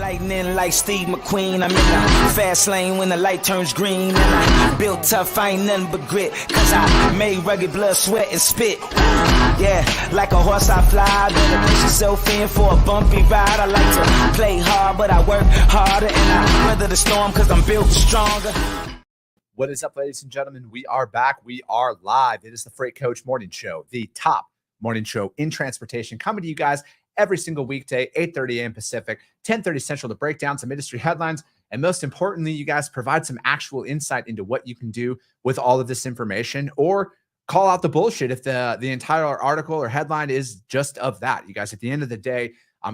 Lightning like Steve McQueen. I'm in the fast lane when the light turns green. And I built tough, I ain't nothing but grit. Cause I made rugged blood, sweat, and spit. Yeah, like a horse I fly. Better push yourself in for a bumpy ride. I like to play hard, but I work harder. And I weather the storm cause I'm built stronger. What is up, ladies and gentlemen? We are back. We are live. It is the Freight Coach Morning Show, the top morning show in transportation, coming to you guys every single weekday, 8:30 a.m. Pacific, 10:30 Central, to break down some industry headlines. And most importantly, you guys provide some actual insight into what you can do with all of this information, or call out the bullshit if the entire article or headline is just of that. You guys, at the end of the day,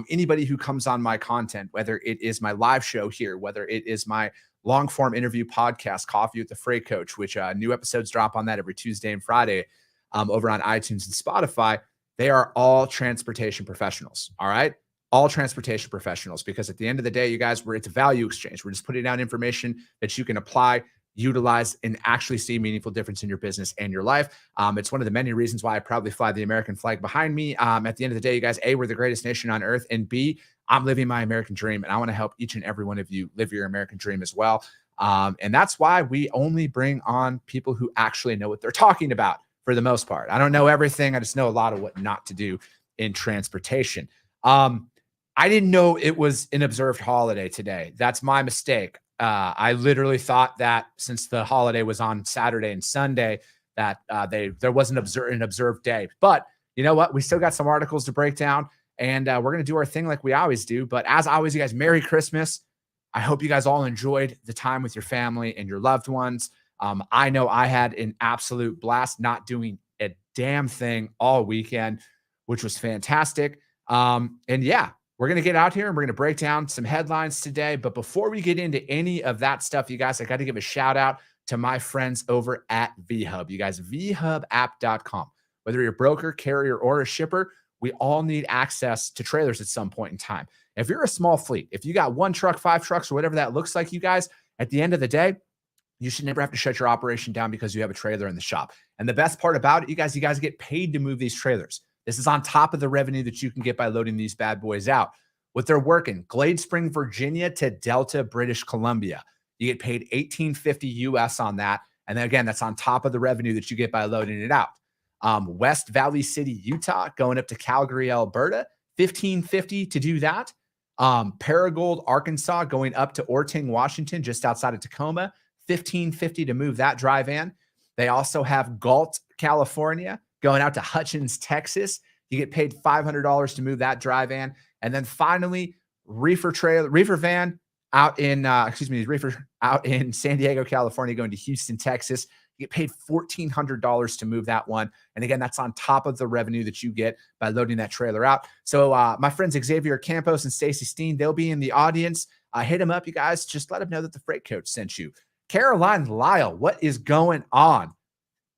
anybody who comes on my content, whether it is my live show here, whether it is my long form interview podcast, Coffee with the Freight Coach, which new episodes drop on that every Tuesday and Friday over on iTunes and Spotify, they are all transportation professionals. All right. All transportation professionals, because at the end of the day, you guys, it's a value exchange. We're just putting down information that you can apply, utilize, and actually see a meaningful difference in your business and your life. It's one of the many reasons why I proudly fly the American flag behind me. At the end of the day, you guys, A, we're the greatest nation on earth, and B, I'm living my American dream, and I want to help each and every one of you live your American dream as well. And that's why we only bring on people who actually know what they're talking about for the most part. I don't know everything. I just know a lot of what not to do in transportation. I didn't know it was an observed holiday today. That's my mistake. I literally thought that since the holiday was on Saturday and Sunday, that there wasn't an observed day. But you know what? We still got some articles to break down, and we're going to do our thing like we always do. But as always, you guys, Merry Christmas. I hope you guys all enjoyed the time with your family and your loved ones. I know I had an absolute blast not doing a damn thing all weekend, which was fantastic. And yeah, we're going to get out here and we're going to break down some headlines today. But before we get into any of that stuff, you guys, I got to give a shout out to my friends over at VHub. You guys, vhubapp.com. Whether you're a broker, carrier, or a shipper, we all need access to trailers at some point in time. If you're a small fleet, if you got 1 truck, 5 trucks, or whatever that looks like, you guys, at the end of the day, you should never have to shut your operation down because you have a trailer in the shop. And the best part about it, you guys get paid to move these trailers. This is on top of the revenue that you can get by loading these bad boys out. What they're working, Glade Spring, Virginia to Delta, British Columbia. You get paid $18.50 US on that. And then again, that's on top of the revenue that you get by loading it out. West Valley City, Utah, going up to Calgary, Alberta, $15.50 to do that. Paragould, Arkansas, going up to Orting, Washington, just outside of Tacoma, $15.50 to move that dry van. They also have Galt, California, going out to Hutchins, Texas. You get paid $500 to move that dry van. And then finally, reefer van out in San Diego, California, going to Houston, Texas. You get paid $1,400 to move that one. And again, that's on top of the revenue that you get by loading that trailer out. So my friends Xavier Campos and Stacy Steen, they'll be in the audience. Hit them up, you guys. Just let them know that the Freight Coach sent you. Caroline Lyle, what is going on?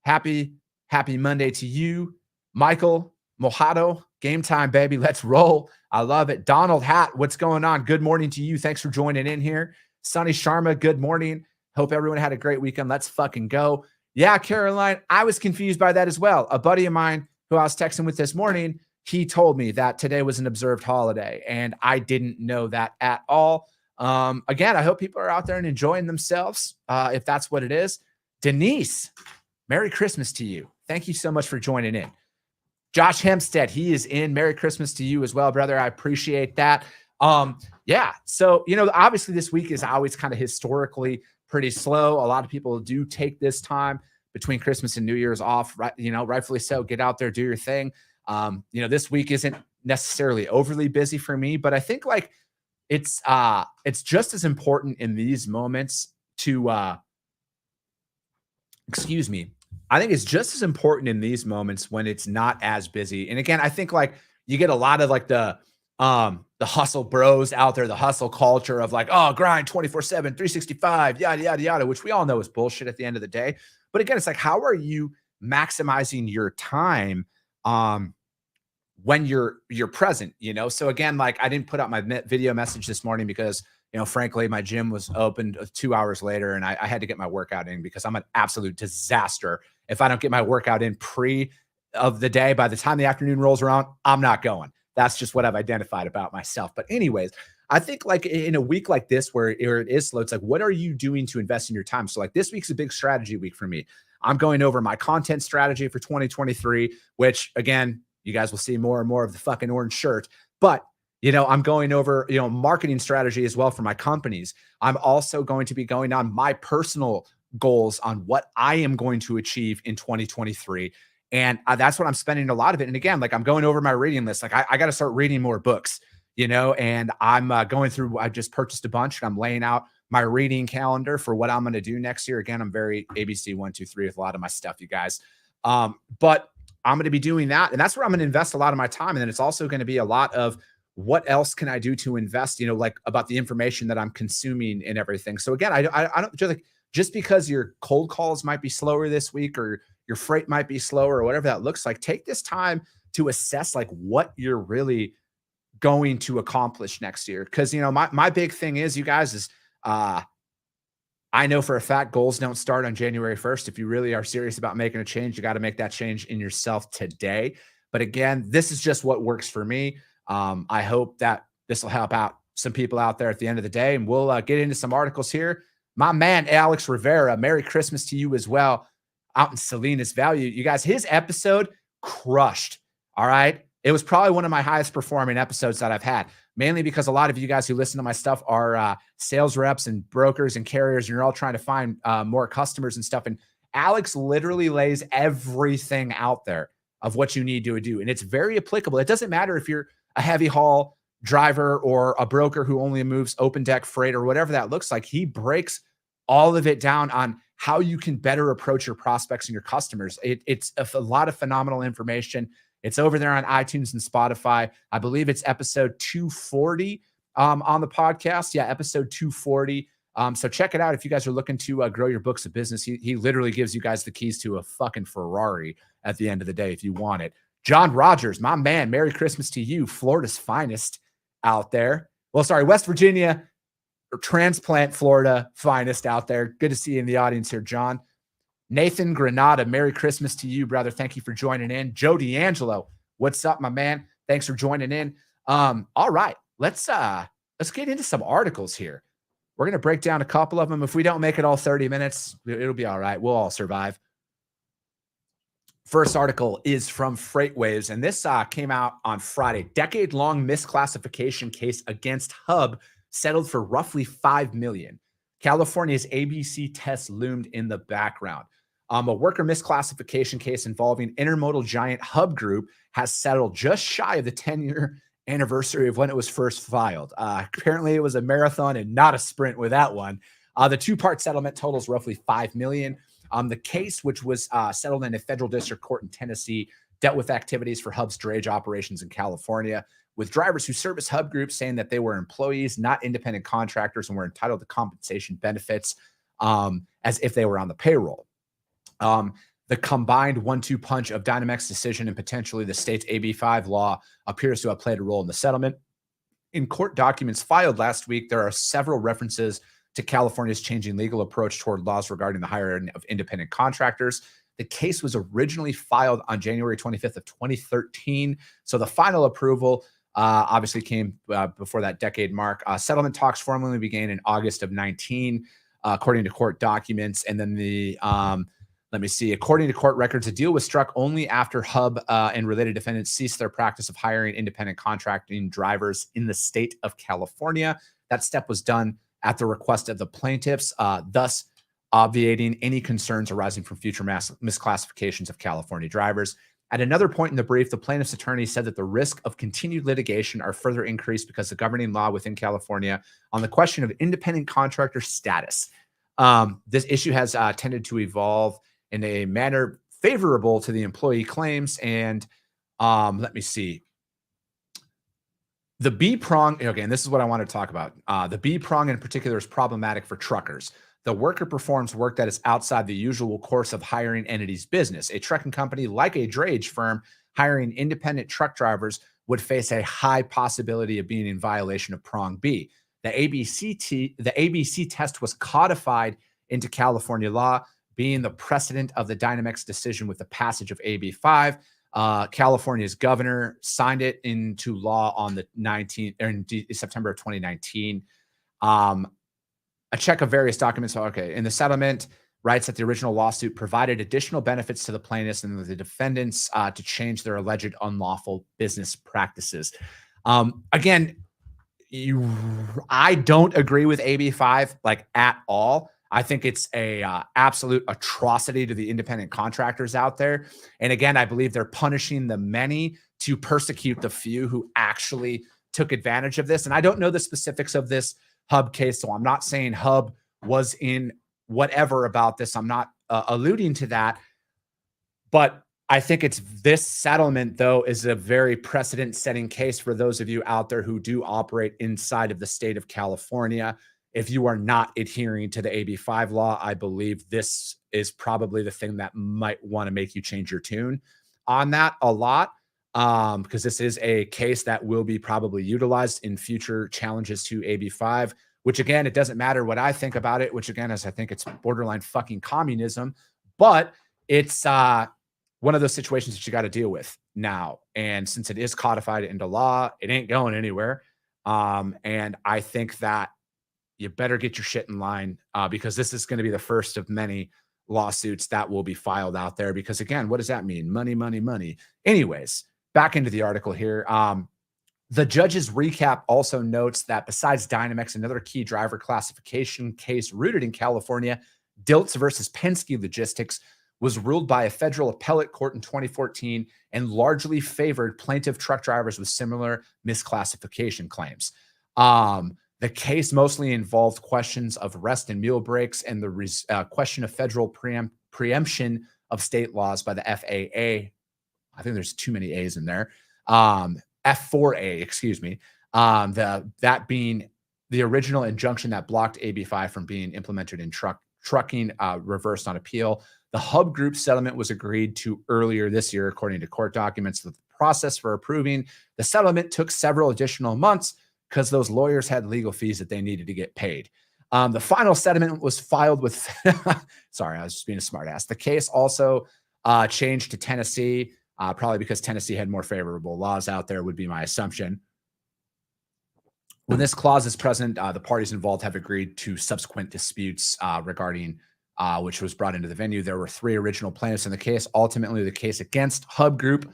Happy Monday to you. Michael Mojado, game time, baby. Let's roll. I love it. Donald Hatt, what's going on? Good morning to you. Thanks for joining in here. Sonny Sharma, good morning. Hope everyone had a great weekend. Let's fucking go. Yeah, Caroline, I was confused by that as well. A buddy of mine who I was texting with this morning, he told me that today was an observed holiday, and I didn't know that at all. Again, I hope people are out there and enjoying themselves, if that's what it is. Denise, Merry Christmas to you. Thank you so much for joining in. Josh Hempstead, he is in. Merry Christmas to you as well, brother. I appreciate that. Yeah, so, obviously this week is always kind of historically pretty slow. A lot of people do take this time between Christmas and New Year's off, right? Rightfully so. Get out there, do your thing. This week isn't necessarily overly busy for me, but I think it's just as important in these moments to, I think it's just as important in these moments when it's not as busy. And again, I think you get a lot of the hustle bros out there, the hustle culture of grind 24/7, 365, yada, yada, yada, which we all know is bullshit at the end of the day. But again, it's how are you maximizing your time when you're present, So again, I didn't put out my video message this morning because, frankly, my gym was opened 2 hours later and I had to get my workout in because I'm an absolute disaster. If I don't get my workout in pre of the day, by the time the afternoon rolls around, I'm not going. That's just what I've identified about myself. But anyways, I think like in a week like this where it is slow, it's like, what are you doing to invest in your time? So like this week's a big strategy week for me. I'm going over my content strategy for 2023, which again, you guys will see more and more of the fucking orange shirt. But, I'm going over, marketing strategy as well for my companies. I'm also going to be going on my personal goals on what I am going to achieve in 2023. And that's what I'm spending a lot of it. And again, like I'm going over my reading list. Like I got to start reading more books, and I'm going through, I just purchased a bunch. I'm laying out my reading calendar for what I'm going to do next year. Again, I'm very ABC 1, 2, 3 with a lot of my stuff, you guys. But I'm going to be doing that. And that's where I'm going to invest a lot of my time. And then it's also going to be a lot of what else can I do to invest, like about the information that I'm consuming and everything. So again, I don't just because your cold calls might be slower this week or your freight might be slower or whatever that looks like, take this time to assess like what you're really going to accomplish next year. Cause my big thing is, you guys, is I know for a fact goals don't start on January 1st. If you really are serious about making a change, you got to make that change in yourself today. But again, this is just what works for me. I hope that this will help out some people out there at the end of the day, and we'll get into some articles here. My man, Alex Rivera, Merry Christmas to you as well, out in Salinas Valley. You guys, his episode crushed. All right. It was probably one of my highest performing episodes that I've had, mainly because a lot of you guys who listen to my stuff are sales reps and brokers and carriers, and you're all trying to find more customers and stuff. And Alex literally lays everything out there of what you need to do. And it's very applicable. It doesn't matter if you're a heavy haul driver or a broker who only moves open deck freight or whatever that looks like. He breaks all of it down on how you can better approach your prospects and your customers. It's a lot of phenomenal information. It's over there on iTunes and Spotify. I believe it's episode 240 on the podcast. Yeah, episode 240. So check it out if you guys are looking to grow your books of business. He literally gives you guys the keys to a fucking Ferrari at the end of the day if you want it. John Rogers, my man, Merry Christmas to you, Florida's finest out there. Well, sorry, West Virginia, or transplant Florida finest out there. Good to see you in the audience here, John. Nathan Granada, Merry Christmas to you, brother. Thank you for joining in. Joe D'Angelo, what's up, my man? Thanks for joining in. All right, let's get into some articles here. We're going to break down a couple of them. If we don't make it all 30 minutes, it'll be all right. We'll all survive. First article is from FreightWaves, and this came out on Friday. Decade-long misclassification case against Hub settled for roughly $5 million. California's ABC test loomed in the background. A worker misclassification case involving intermodal giant Hub Group has settled just shy of the 10-year anniversary of when it was first filed. Apparently, it was a marathon and not a sprint with that one. The two-part settlement totals roughly $5 million. The case, which was settled in a federal district court in Tennessee, dealt with activities for Hub's drayage operations in California, with drivers who service Hub Group saying that they were employees, not independent contractors, and were entitled to compensation benefits as if they were on the payroll. The combined 1-2 punch of Dynamex decision and potentially the state's AB5 law appears to have played a role in the settlement. In court documents filed last week, there are several references to California's changing legal approach toward laws regarding the hiring of independent contractors. The case was originally filed on January 25th of 2013. So the final approval obviously came before that decade mark. Settlement talks formally began in August of 19, according to court documents. And then let me see, according to court records, a deal was struck only after Hub and related defendants ceased their practice of hiring independent contracting drivers in the state of California. That step was done at the request of the plaintiffs, thus obviating any concerns arising from future misclassifications of California drivers. At another point in the brief, the plaintiff's attorney said that the risk of continued litigation are further increased because the governing law within California on the question of independent contractor status. This issue has tended to evolve in a manner favorable to the employee claims. And let me see. The B prong, okay, and this is what I want to talk about. The B prong in particular is problematic for truckers. The worker performs work that is outside the usual course of hiring entity's business. A trucking company like a drayage firm hiring independent truck drivers would face a high possibility of being in violation of prong B. The ABC test was codified into California law, being the precedent of the Dynamex decision with the passage of AB5. California's governor signed it into law on the 19th or in September of 2019. A check of various documents. Okay. In the settlement writes that the original lawsuit provided additional benefits to the plaintiffs and the defendants to change their alleged unlawful business practices. Again, I don't agree with AB5 like at all. I think it's a absolute atrocity to the independent contractors out there. And again, I believe they're punishing the many to persecute the few who actually took advantage of this. And I don't know the specifics of this Hub case, so I'm not saying Hub was in whatever about this. I'm not alluding to that. But I think it's this settlement, though, is a very precedent-setting case for those of you out there who do operate inside of the state of California. If you are not adhering to the AB5 law, I believe this is probably the thing that might want to make you change your tune on that a lot, because this is a case that will be probably utilized in future challenges to AB5, which, again, it doesn't matter what I think about it, which, again, is I think it's borderline fucking communism, but it's one of those situations that you got to deal with now. And since it is codified into law, it ain't going anywhere. And I think that you better get your shit in line because this is going to be the first of many lawsuits that will be filed out there. Because again, what does that mean? Money, money, money. Anyways, back into the article here. The judge's recap also notes that besides Dynamex, another key driver classification case rooted in California, Dilts versus Penske Logistics, was ruled by a federal appellate court in 2014 and largely favored plaintiff truck drivers with similar misclassification claims. The case mostly involved questions of rest and meal breaks and the question of federal preemption of state laws by the FAA. I think there's too many A's in there. F4A, excuse me. That being the original injunction that blocked AB5 from being implemented in trucking, reversed on appeal. The Hub Group settlement was agreed to earlier this year, according to court documents. The process for approving the settlement took several additional months because those lawyers had legal fees that they needed to get paid. The final settlement was filed with, sorry, I was just being a smart ass. The case also changed to Tennessee, probably because Tennessee had more favorable laws out there, would be my assumption. When this clause is present, the parties involved have agreed to subsequent disputes regarding which was brought into the venue. There were 3 original plaintiffs in the case. Ultimately, the case against Hub Group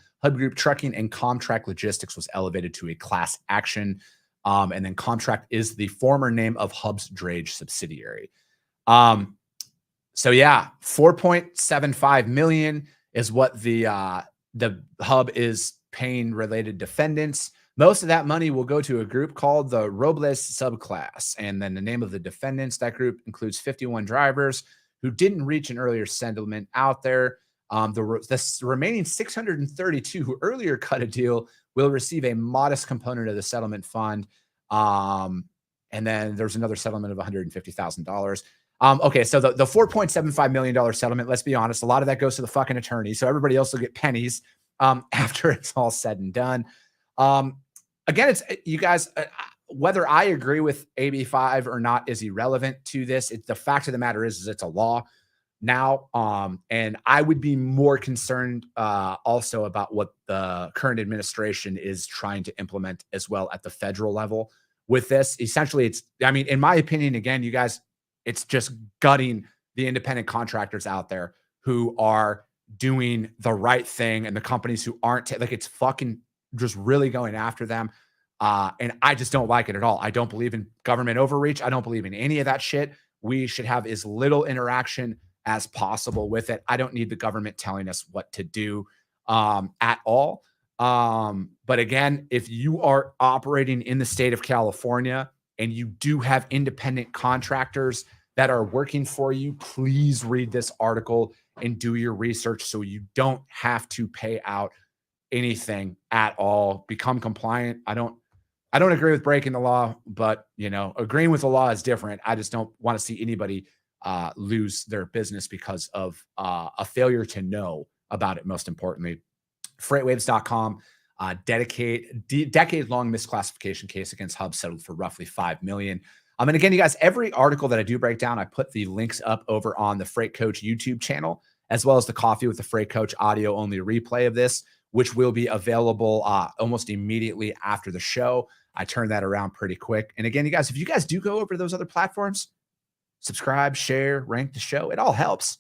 Trucking, and Comtract Logistics was elevated to a class action. And then Comtract is the former name of Hub's drayage subsidiary. So yeah, $4.75 million is what the Hub is paying related defendants. Most of that money will go to a group called the Robles subclass. And then the name of the defendants, that group includes 51 drivers who didn't reach an earlier settlement out there. The remaining 632 who earlier cut a deal will receive a modest component of the settlement fund. And then there's another settlement of $150,000. Okay, so the $4.75 million settlement, let's be honest, a lot of that goes to the fucking attorney. So everybody else will get pennies after it's all said and done. Again, it's you guys, whether I agree with AB5 or not is irrelevant to this. The fact of the matter is it's a law now. And I would be more concerned also about what the current administration is trying to implement as well at the federal level with this. Essentially, I mean, in my opinion, again, you guys, it's just gutting the independent contractors out there who are doing the right thing and the companies who aren't, like, it's fucking just really going after them. And I just don't like it at all. I don't believe in government overreach. I don't believe in any of that shit. We should have as little interaction as possible with it. I don't need the government telling us what to do at all. But again, if you are operating in the state of California and you do have independent contractors that are working for you, please read this article and do your research so you don't have to pay out anything at all. Become compliant. I don't agree with breaking the law, but you know, agreeing with the law is different. I just don't want to see anybody lose their business because of a failure to know about it. Most importantly, freightwaves.com, decade-long misclassification case against Hub settled for roughly $5 million. And again, you guys, every article that I do break down, I put the links up over on the Freight Coach YouTube channel, as well as the Coffee with the Freight Coach audio only replay of this, which will be available almost immediately after the show. I turned that around pretty quick. And again, you guys, if you guys do go over to those other platforms, subscribe, share, rank the show, it all helps.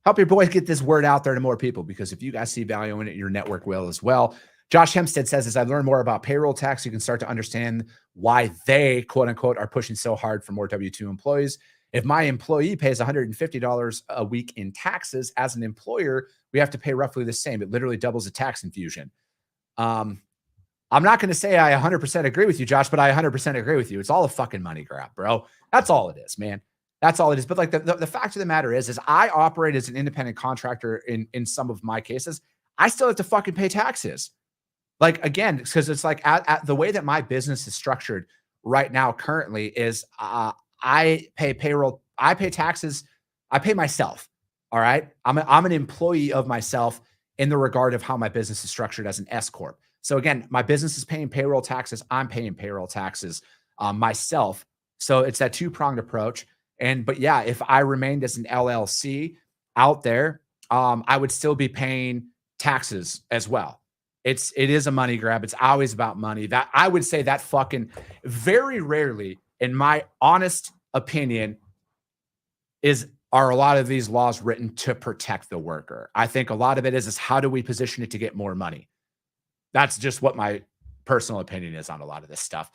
Help your boys get this word out there to more people, because if you guys see value in it, your network will as well. Josh Hempstead says, as I learn more about payroll tax, you can start to understand why they, quote unquote, are pushing so hard for more W-2 employees. If my employee pays $150 a week in taxes, as an employer, we have to pay roughly the same. It literally doubles the tax infusion. I'm not going to say I 100% agree with you, Josh, but I 100% agree with you. It's all a fucking money grab, bro. That's all it is, man. That's all it is. But like the fact of the matter is I operate as an independent contractor in some of my cases. I still have to fucking pay taxes. Like, again, because it's like at the way that my business is structured right now currently is I pay payroll, I pay taxes, I pay myself. All right. I'm an employee of myself in the regard of how my business is structured as an S corp. So again, my business is paying payroll taxes. I'm paying payroll taxes myself. So it's that two-pronged approach. But yeah, if I remained as an LLC out there, I would still be paying taxes as well. It is a money grab. It's always about money. That I would say that fucking very rarely, in my honest opinion, are a lot of these laws written to protect the worker. I think a lot of it is how do we position it to get more money? That's just what my personal opinion is on a lot of this stuff.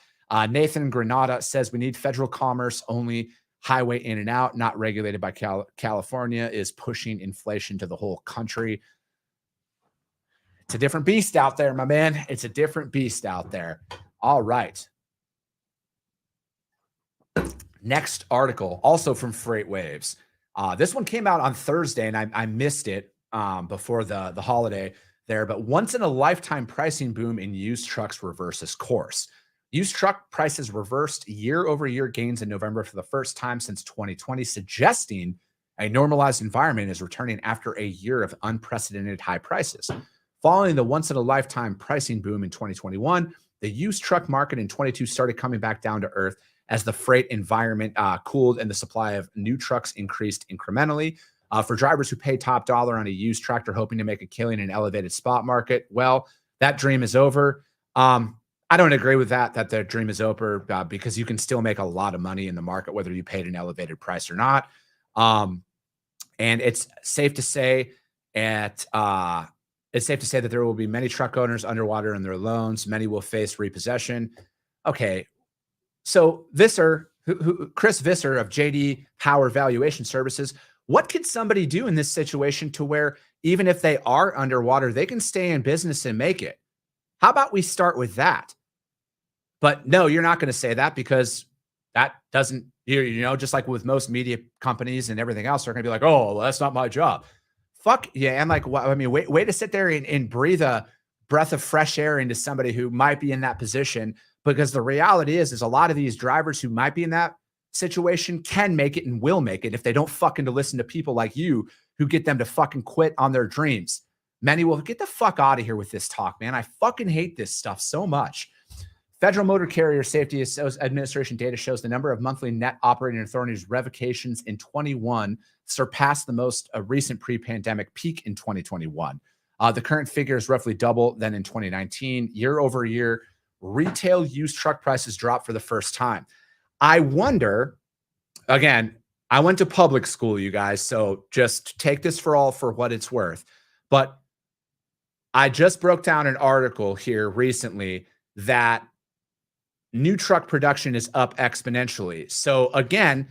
Nathan Granada says we need federal commerce, only highway in and out, not regulated by California, is pushing inflation to the whole country. It's a different beast out there, my man. It's a different beast out there. All right. Next article, also from Freight Waves. This one came out on Thursday, and I missed it before the holiday there. But once in a lifetime pricing boom in used trucks reverses course. Used truck prices reversed year-over-year gains in November for the first time since 2020, suggesting a normalized environment is returning after a year of unprecedented high prices. Following the once-in-a-lifetime pricing boom in 2021, the used truck market in 22 started coming back down to earth as the freight environment cooled and the supply of new trucks increased incrementally. For drivers who pay top dollar on a used tractor hoping to make a killing in an elevated spot market, well, that dream is over. I don't agree with that the dream is over because you can still make a lot of money in the market, whether you paid an elevated price or not. And it's safe to say that there will be many truck owners underwater in their loans. Many will face repossession. Okay. So Chris Visser of JD Power Valuation Services, what could somebody do in this situation to where even if they are underwater, they can stay in business and make it? How about we start with that? But no, you're not going to say that, because that doesn't, just like with most media companies and everything else, they're going to be like, oh, well, that's not my job. Fuck yeah. I'm like, well, I mean, way to sit there and breathe a breath of fresh air into somebody who might be in that position, because the reality is a lot of these drivers who might be in that situation can make it and will make it if they don't fucking listen to people like you who get them to fucking quit on their dreams. Many will get the fuck out of here with this talk, man. I fucking hate this stuff so much. Federal Motor Carrier Safety Administration data shows the number of monthly net operating authorities revocations in 21 surpassed the most recent pre-pandemic peak in 2021. The current figure is roughly double than in 2019. Year over year, retail used truck prices dropped for the first time. I wonder, again, I went to public school, you guys, so just take this for what it's worth. But I just broke down an article here recently that new truck production is up exponentially. So again,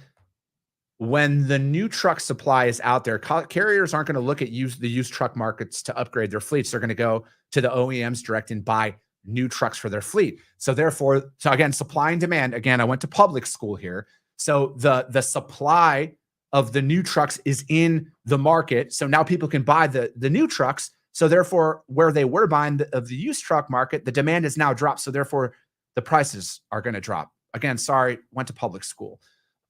when the new truck supply is out there, carriers aren't going to look at the used truck markets to upgrade their fleets. They're going to go to the OEMs direct and buy new trucks for their fleet. So therefore, again, supply and demand. Again, I went to public school here. So the supply of the new trucks is in the market. So now people can buy the new trucks. So therefore, where they were buying of the used truck market, the demand has now dropped. So therefore, the prices are going to drop. Again, sorry, went to public school.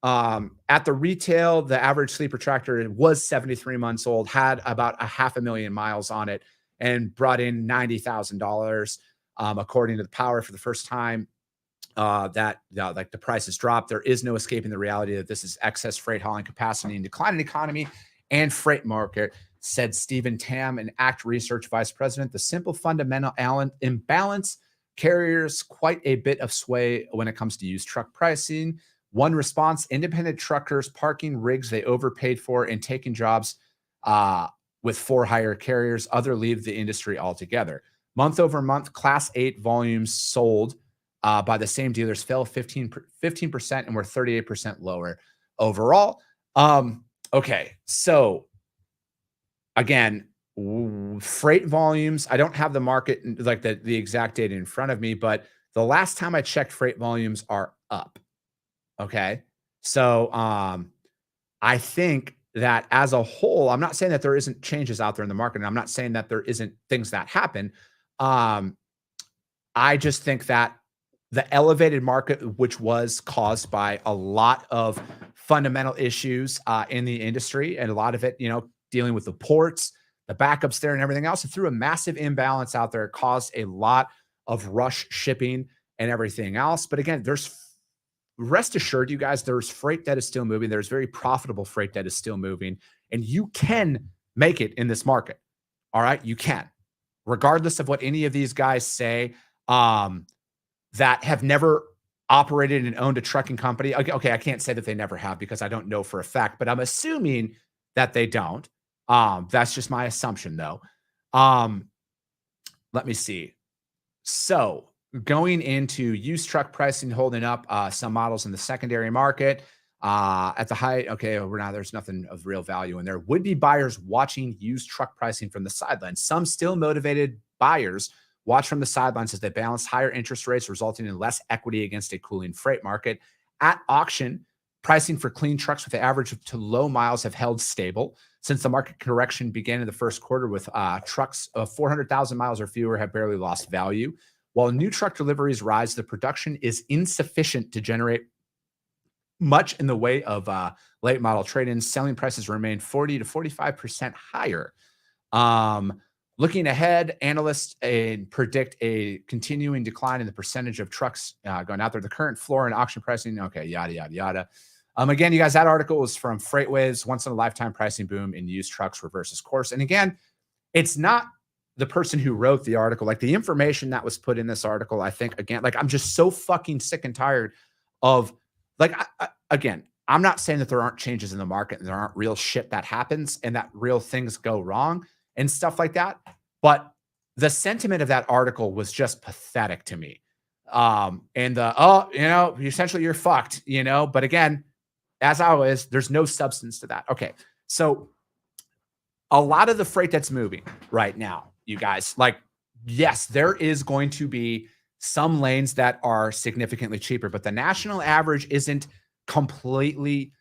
At the retail, the average sleeper tractor was 73 months old, had about 500,000 miles on it, and brought in $90,000. According to the Power, for the first time, like the prices dropped. There is no escaping the reality that this is excess freight hauling capacity and declining economy and freight market said Stephen Tam, an ACT Research Vice President. The simple fundamental imbalance carriers quite a bit of sway when it comes to used truck pricing. One response, independent truckers parking rigs they overpaid for and taking jobs with for hire carriers. Other leave the industry altogether. Month over month, Class 8 volumes sold by the same dealers fell 15% and were 38% lower overall. Okay, so again, freight volumes, I don't have the market, like the exact data in front of me, but the last time I checked, freight volumes are up. Okay. So I think that as a whole, I'm not saying that there isn't changes out there in the market, and I'm not saying that there isn't things that happen. I just think that the elevated market, which was caused by a lot of fundamental issues in the industry, and a lot of it, dealing with the ports, the backups there and everything else, it threw a massive imbalance out there. It caused a lot of rush shipping and everything else. But again, rest assured, you guys, there's freight that is still moving. There's very profitable freight that is still moving, and you can make it in this market. All right. You can, regardless of what any of these guys say, that have never operated and owned a trucking company. Okay. I can't say that they never have because I don't know for a fact, but I'm assuming that they don't. That's just my assumption though. Let me see. So going into used truck pricing, holding up some models in the secondary market at the high. Okay, there's nothing of real value in there. Would be buyers watching used truck pricing from the sidelines. Some still motivated buyers watch from the sidelines as they balance higher interest rates, resulting in less equity against a cooling freight market. At auction, pricing for clean trucks with average to low miles have held stable since the market correction began in the first quarter, with trucks of 400,000 miles or fewer have barely lost value. While new truck deliveries rise, the production is insufficient to generate much in the way of late model trade-ins. Selling prices remain 40 to 45% higher. Looking ahead, analysts predict a continuing decline in the percentage of trucks going out there. The current floor and auction pricing, okay, yada, yada, yada. Again, you guys, that article was from FreightWaves. Once in a lifetime pricing boom in used trucks reverses course. And again, it's not the person who wrote the article. Like, the information that was put in this article, I think, again, like, I'm just so fucking sick and tired of, like, again, I'm not saying that there aren't changes in the market and there aren't real shit that happens and that real things go wrong and stuff like that. But the sentiment of that article was just pathetic to me. Essentially you're fucked, but again, as always, there's no substance to that. Okay. So a lot of the freight that's moving right now, you guys, like, yes, there is going to be some lanes that are significantly cheaper, but the national average isn't completely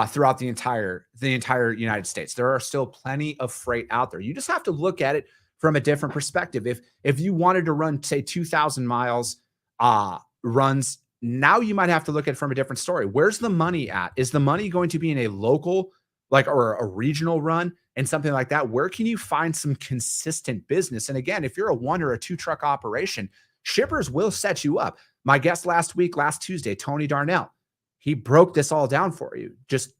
throughout the entire United States. There are still plenty of freight out there. You just have to look at it from a different perspective. If you wanted to run, say, 2,000 miles runs, now you might have to look at it from a different story. Where's the money at? Is the money going to be in a local, or a regional run and something like that? Where can you find some consistent business? And again, if you're a 1 or a 2 truck operation, shippers will set you up. My guest last Tuesday, Tony Darnell, he broke this all down for you. Just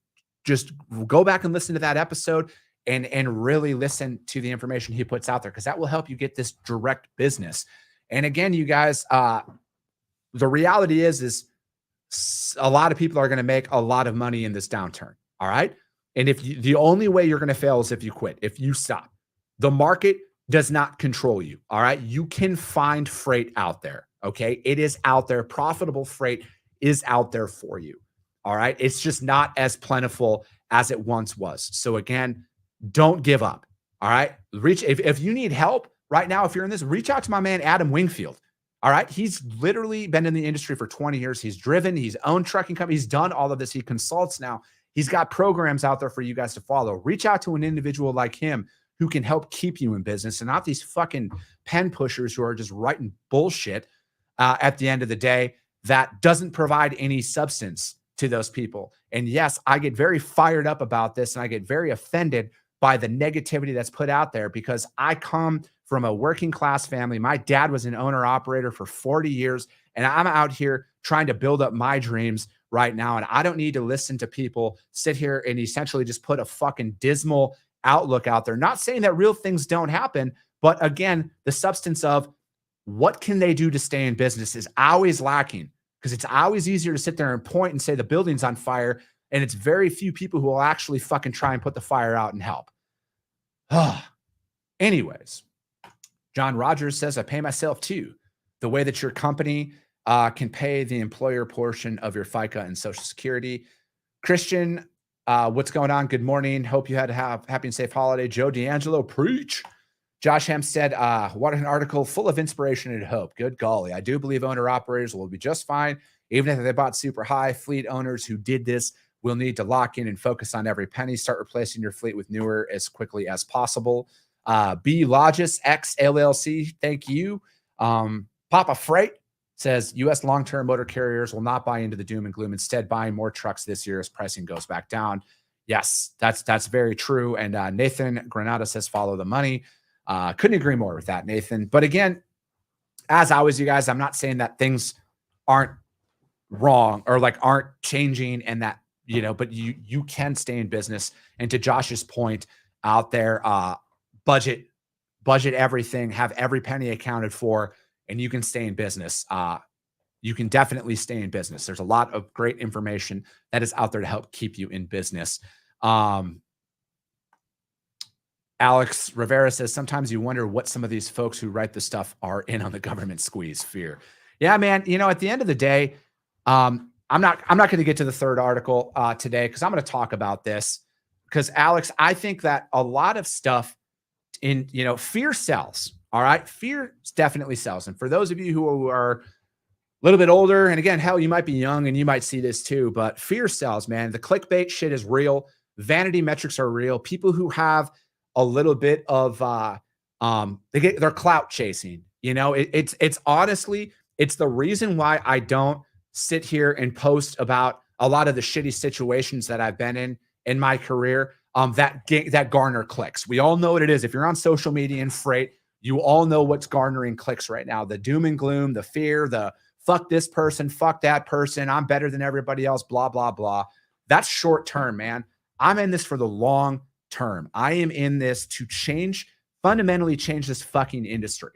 go back and listen to that episode and really listen to the information he puts out there, because that will help you get this direct business. And again, you guys, the reality is a lot of people are going to make a lot of money in this downturn. All right. And the only way you're going to fail is if you quit, if you stop. The market does not control you. All right. You can find freight out there. Okay. It is out there. Profitable freight is out there for you. All right. It's just not as plentiful as it once was. So again, don't give up. All right. If you need help right now, if you're in this, reach out to my man, Adam Wingfield. All right. He's literally been in the industry for 20 years. He's driven, he's owned trucking companies. He's done all of this. He consults now. He's got programs out there for you guys to follow. Reach out to an individual like him who can help keep you in business, and not these fucking pen pushers who are just writing bullshit at the end of the day that doesn't provide any substance to those people. And yes, I get very fired up about this, and I get very offended by the negativity that's put out there, because I come from a working class family. My dad was an owner operator for 40 years, and I'm out here trying to build up my dreams right now. And I don't need to listen to people sit here and essentially just put a fucking dismal outlook out there. Not saying that real things don't happen, but again, the substance of what can they do to stay in business is always lacking, because it's always easier to sit there and point and say the building's on fire, and it's very few people who will actually fucking try and put the fire out and help. Anyways, John Rogers says, I pay myself too. The way that your company can pay the employer portion of your FICA and Social Security. Christian, what's going on? Good morning. Hope you had a happy and safe holiday. Joe D'Angelo, preach. Josh Hempstead, what an article full of inspiration and hope. Good golly. I do believe owner-operators will be just fine, even if they bought super high. Fleet owners who did this will need to lock in and focus on every penny. Start replacing your fleet with newer as quickly as possible. B Logis X LLC, thank you. Papa Freight says U.S. long-term motor carriers will not buy into the doom and gloom, instead buying more trucks this year as pricing goes back down. Yes, that's very true. And Nathan Granada says follow the money. Couldn't agree more with that, Nathan. But again, as always, you guys, I'm not saying that things aren't wrong or like aren't changing and that, you know, but you can stay in business. And to Josh's point out there, budget everything, have every penny accounted for, and you can stay in business. You can definitely stay in business. There's a lot of great information that is out there to help keep you in business. Alex Rivera says, sometimes you wonder what some of these folks who write the stuff are in on the government squeeze. Fear. Yeah, man. You know, at the end of the day, I'm not going to get to the third article today, because I'm going to talk about this. Because Alex, I think that a lot of stuff in, you know, fear sells. All right. Fear definitely sells. And for those of you who are a little bit older, and again, hell, you might be young and you might see this too, but fear sells, man. The clickbait shit is real. Vanity metrics are real. People who have a little bit of they're clout chasing. You know, it's honestly, it's the reason why I don't sit here and post about a lot of the shitty situations that I've been in my career that garner clicks. We all know what it is. If you're on social media and freight, you all know what's garnering clicks right now. The doom and gloom, the fear, the fuck this person, fuck that person, I'm better than everybody else, blah, blah, blah. That's short term, man. I'm in this for the long term. I am in this to fundamentally change this fucking industry.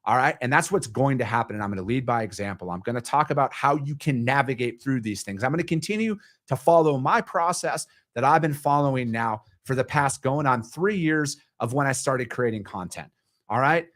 All right. And that's what's going to happen. And I'm going to lead by example. I'm going to talk about how you can navigate through these things. I'm going to continue to follow my process that I've been following now for the past going on 3 years of when I started creating content. All right.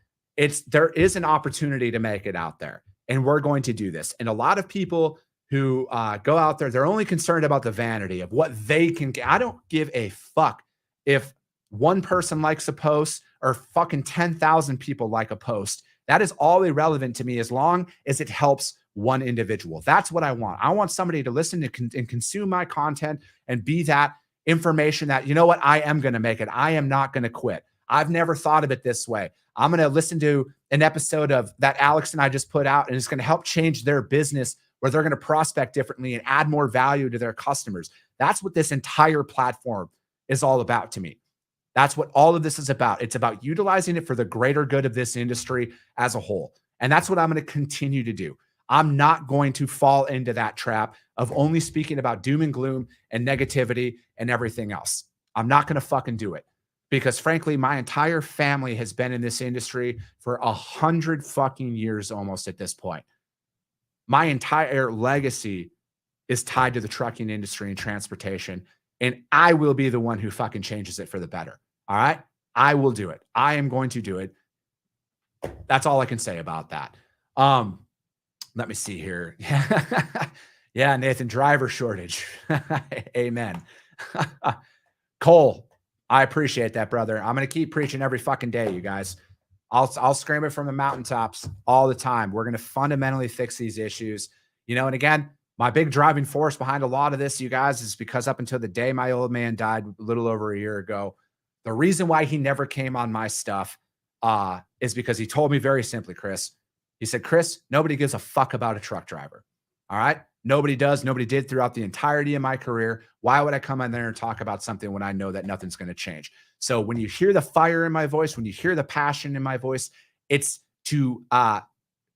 There is an opportunity to make it out there, and we're going to do this. And a lot of people who go out there, they're only concerned about the vanity of what they can get. I don't give a fuck if one person likes a post or fucking 10,000 people like a post. That is all irrelevant to me as long as it helps one individual. That's what I want. I want somebody to listen and consume my content and be that information that, you know what, I am going to make it. I am not going to quit. I've never thought of it this way. I'm going to listen to an episode of that Alex and I just put out, and it's going to help change their business, where they're going to prospect differently and add more value to their customers. That's what this entire platform is all about to me. That's what all of this is about. It's about utilizing it for the greater good of this industry as a whole. And that's what I'm going to continue to do. I'm not going to fall into that trap of only speaking about doom and gloom and negativity and everything else. I'm not going to fucking do it, because frankly, my entire family has been in this industry for 100 fucking years almost at this point. My entire legacy is tied to the trucking industry and transportation. And I will be the one who fucking changes it for the better. All right. I will do it. I am going to do it. That's all I can say about that. Let me see here. Yeah, Nathan, driver shortage. Amen. Cole, I appreciate that, brother. I'm going to keep preaching every fucking day, you guys. I'll scream it from the mountaintops all the time. We're going to fundamentally fix these issues. You know, and again, my big driving force behind a lot of this, you guys, is because up until the day my old man died a little over a year ago, the reason why he never came on my stuff is because he told me very simply, Chris, he said, Chris, nobody gives a fuck about a truck driver. All right. Nobody does. Nobody did throughout the entirety of my career. Why would I come in there and talk about something when I know that nothing's going to change? So when you hear the fire in my voice, when you hear the passion in my voice, it's to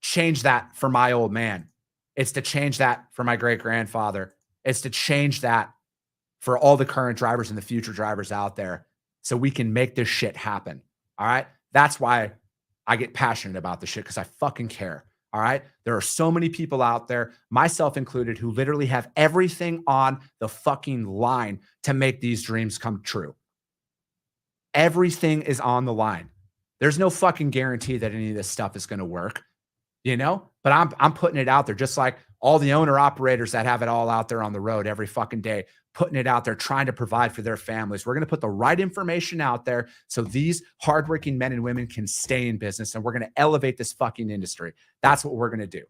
change that for my old man. It's to change that for my great grandfather. It's to change that for all the current drivers and the future drivers out there. so we can make this shit happen. All right. That's why I get passionate about this shit, because I fucking care. All right. There are so many people out there, myself included, who literally have everything on the fucking line to make these dreams come true. Everything is on the line. There's no fucking guarantee that any of this stuff is going to work, but I'm putting it out there, just like all the owner operators that have it all out there on the road every fucking day, putting it out there, trying to provide for their families. We're going to put the right information out there so these hardworking men and women can stay in business, and we're going to elevate this fucking industry. That's what we're going to do.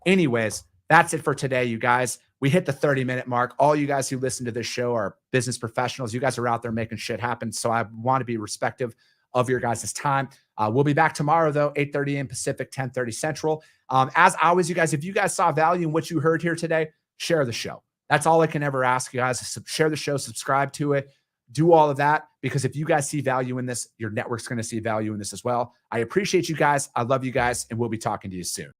Anyways, that's it for today, you guys. We hit the 30-minute mark. All you guys who listen to this show are business professionals. You guys are out there making shit happen. So I want to be respectful of your guys' time. We'll be back tomorrow, though, 8:30 a.m. Pacific, 10:30 Central. As always, you guys, if you guys saw value in what you heard here today, share the show. That's all I can ever ask you guys. Share the show, subscribe to it, do all of that, because if you guys see value in this, your network's going to see value in this as well. I appreciate you guys. I love you guys, and we'll be talking to you soon.